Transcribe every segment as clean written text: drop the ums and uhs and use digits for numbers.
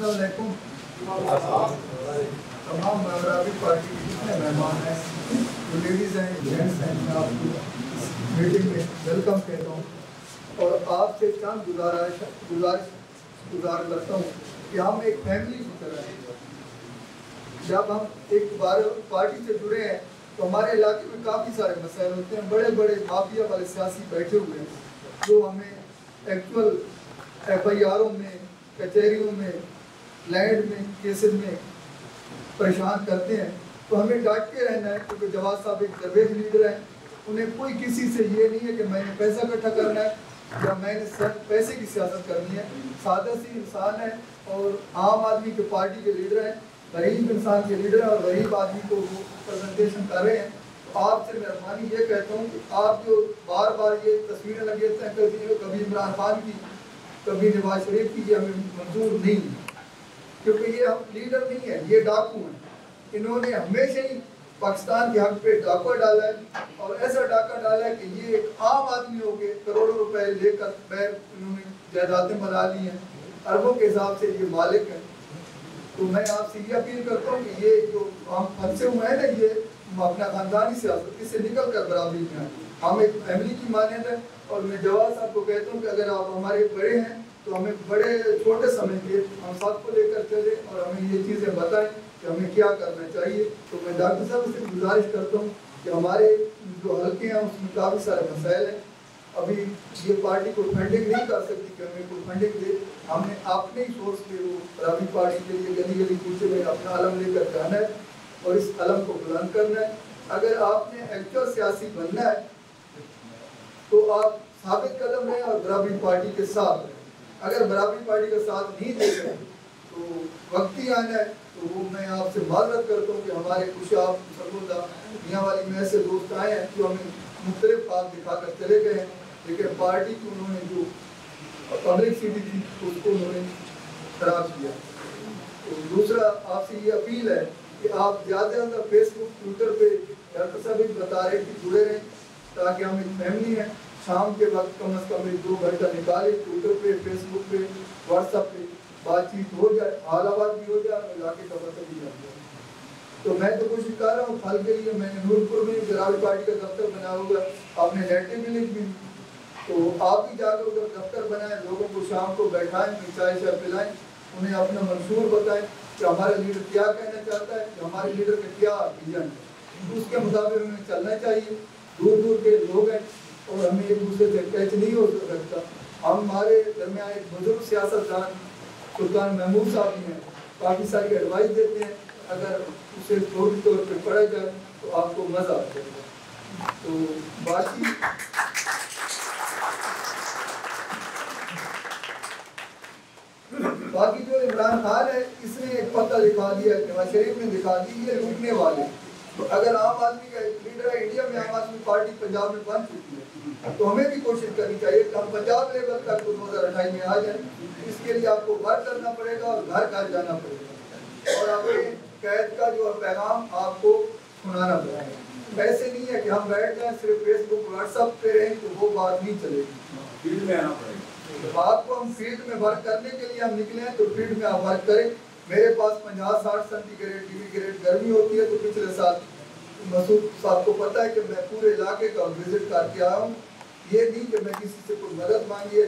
السلام علیکم تمام برابری پارٹی کے جتنے مہمان ہیں جو لیڈیز ہیں جینٹس ہیں میں آپ کو اس میٹنگ میں ویلکم کہتا ہوں اور آپ سے چند گزارش کرتا ہوں کہ ہم ایک فیملی کی طرح ہیں. جب ہم ایک بار پارٹی سے جڑے ہیں تو ہمارے علاقے میں کافی سارے مسائل ہوتے ہیں. بڑے بڑے مافیا والے سیاسی بیٹھے ہوئے ہیں جو ہمیں ایکچوئل ایف آئی آروں میں کچہریوں میں لینڈ میں کیسز میں پریشان کرتے ہیں. تو ہمیں ڈانٹ کے رہنا ہے کیونکہ جواد صاحب ایک درویش لیڈر ہیں. انہیں کوئی کسی سے یہ نہیں ہے کہ میں نے پیسہ اکٹھا کرنا ہے یا میں نے صرف پیسے کی سیاست کرنی ہے. سادہ سی انسان ہے اور عام آدمی کے پارٹی کے لیڈر ہیں, غریب انسان کے لیڈر ہیں اور غریب آدمی کو وہ پریزنٹیشن کر رہے ہیں. تو آپ سے مہربانی یہ کہتا ہوں کہ آپ جو بار بار یہ تصویریں لگیتے ہیں کبھی عمران خان کی کبھی نواز شریف کی, یہ ہمیں منظور نہیں ہے کیونکہ یہ ہم لیڈر نہیں ہیں, یہ ڈاکو ہیں. انہوں نے ہمیشہ ہی پاکستان کے حق پہ ڈاکہ ڈالا ہے اور ایسا ڈاکہ ڈالا ہے کہ یہ ایک عام آدمی ہو کے کروڑوں روپے لے کر بیر انہوں نے جائیدادیں بنا لی ہیں, اربوں کے حساب سے یہ مالک ہیں. تو میں آپ سے یہ اپیل کرتا ہوں کہ یہ جو ہم پھنسے ہوئے ہیں نا, یہ اپنا خاندانی سیاست اس سے نکل کر برابری میں ہیں. ہم ایک فیملی کی مانند ہیں اور میں جواد صاحب کو کہتا ہوں کہ اگر آپ ہمارے بڑے ہیں تو ہمیں بڑے چھوٹے سمجھ کے ہم سب کو لے کر چلیں اور ہمیں یہ چیزیں بتائیں کہ ہمیں کیا کرنا چاہیے. تو میں ڈاکٹر صاحب سے گزارش کرتا ہوں کہ ہمارے جو حلقے ہیں اس میں کافی سارے مسائل ہیں. ابھی یہ پارٹی کو فنڈنگ نہیں کر سکتی کہ ہمیں کوئی فنڈنگ دے. ہم نے اپنے ہی سورس کے وہ برابری پارٹی کے لیے گلی گلی کوچے میں اپنا علم لے کر جانا ہے اور اس علم کو بلند کرنا ہے. اگر آپ نے ایکچوئل سیاسی بننا ہے تو آپ ثابت قدم رہیں اور برابری پارٹی کے ساتھ رہیں. اگر برابری پارٹی کا ساتھ نہیں دے رہے تو وقت ہی آنا ہے. تو وہ میں آپ سے معذرت کرتا ہوں کہ ہمارے کچھ آپ سرگردہ میاں والی میں ایسے دوست آئے ہیں جو ہمیں مختلف خواب دکھا کر چلے گئے ہیں, لیکن پارٹی کو انہوں نے جو پبلک سٹی تھی اس کو انہوں نے خراب کیا. تو دوسرا آپ سے یہ اپیل ہے کہ آپ زیادہ سے زیادہ فیس بک ٹویٹر پہ ڈاکٹر صاحب بھی بتا رہے کہ جڑے رہیں تاکہ ہم ایک فیملی ہیں. شام کے وقت کم از کم 2 گھنٹہ نکالے ٹویٹر پہ فیس بک پہ واٹس ایپ پہ بات چیت ہو جائے, حال آباد بھی ہو جائے اور علاقے کا پتہ بھی جان جائے. تو میں تو کوشش کر رہا ہوں پھل کے لیے. میں نے نورپور میں برابری پارٹی کا دفتر بنا ہوا, آپ نے لیٹر بھی لکھ دی تو آپ بھی جا کر ادھر دفتر بنائیں, لوگوں کو شام کو بیٹھائیں, چائے شائے پلائیں, انہیں اپنا منشور بتائیں کہ ہمارا لیڈر کیا کہنا چاہتا ہے, کہ ہمارے لیڈر کا کیا ویژن ہے. اس کے مطابق ہمیں چلنا چاہیے. دور دور کے لوگ ہیں اور ہمیں ایک دوسرے سے ٹچ نہیں ہو سکتا. ہمارے درمیان ایک بزرگ سیاست دان سلطان محمود صاحب بھی ہیں, کافی ساری ایڈوائس دیتے ہیں. اگر اسے فوری طور پہ پڑھا جائے تو آپ کو مزہ آ جائے گا. تو باقی جو عمران خان ہے اس نے ایک پتہ لکھا دیا, نواز شریف نے لکھا دی, یہ لوٹنے والے. تو اگر عام آدمی کا لیڈر ہے انڈیا میں, عام آدمی پارٹی پنجاب میں بن چکی ہے, تو ہمیں بھی کوشش کرنی چاہیے کہ ہم پنجاب لیول تک 2028 میں آ جائیں. اس کے لیے آپ کو گھر کرنا پڑے گا اور گھر گھر جانا پڑے گا اور اپنے قید کا جو پیغام آپ کو سنانا پڑے گا. ایسے نہیں ہے کہ ہم بیٹھ جائیں صرف فیس بک واٹس ایپ پہ رہیں تو وہ بات نہیں چلے گی. فیلڈ میں آنا پڑے گا. آپ کو ہم فیلڈ میں ورک کرنے کے لیے ہم نکلے ہیں تو فیلڈ میں آپ ورک کریں. میرے پاس 50-60 سینٹی گریڈ گرمی ہوتی ہے. تو پچھلے سال مسعود صاحب کو پتہ ہے کہ میں پورے علاقے کا وزٹ کر کے آیا ہوں. یہ نہیں کہ میں کسی سے کوئی مدد مانگی ہے.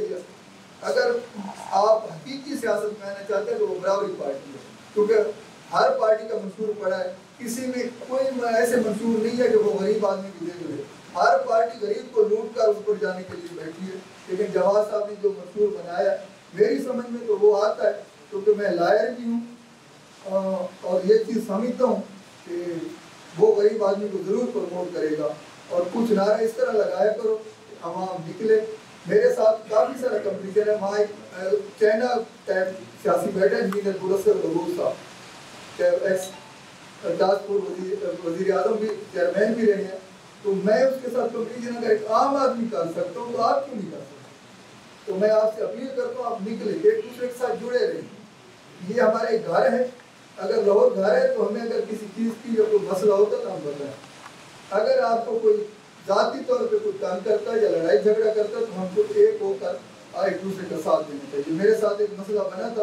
اگر آپ حقیقی سیاست میں آنا چاہتے ہیں تو وہ برابری پارٹی ہے, کیونکہ ہر پارٹی کا منشور پڑا ہے. کسی میں کوئی ایسے منشور نہیں ہے کہ وہ غریب آدمی کی دے دے. ہر پارٹی غریب کو لوٹ کر اوپر جانے کے لیے بیٹھی ہے. لیکن جواد صاحب نے جو منشور بنایا میری سمجھ میں تو وہ آتا ہے, کیونکہ میں لائر بھی ہوں اور یہ چیز سمجھتا ہوں کہ وہ غریب آدمی کو ضرور پروموٹ کرے گا. اور کچھ نعرہ اس طرح لگایا کرو کہ عوام نکلے. میرے ساتھ کافی سارا کمپٹیشن ہے. وہاں ایک چائنا ٹائپ سیاسی بیٹھے ہیں انجینئر گلسر غرور صاحب, ایکس ٹاسک فورس وزیر اعظم بھی چیئرمین بھی رہے ہیں. تو میں اس کے ساتھ کمپٹیشن اگر ایک عام آدمی کر سکتا ہوں تو آپ کیوں نہیں کر سکتے. تو میں آپ سے اپیل کرتا ہوں آپ نکلیں, ایک دوسرے کے ساتھ جڑے رہیں. یہ ہمارا ایک گھر ہے. اگر لاہور گھر ہے تو ہمیں اگر کسی چیز کی یا کوئی مسئلہ ہوتا تو ہم بتائیں. اگر آپ کو کوئی ذاتی طور پہ کوئی تنگ کرتا ہے یا لڑائی جھگڑا کرتا ہے تو ہم کو ایک ہو کر ایک دوسرے کا ساتھ دینا چاہیے. میرے ساتھ ایک مسئلہ بنا تھا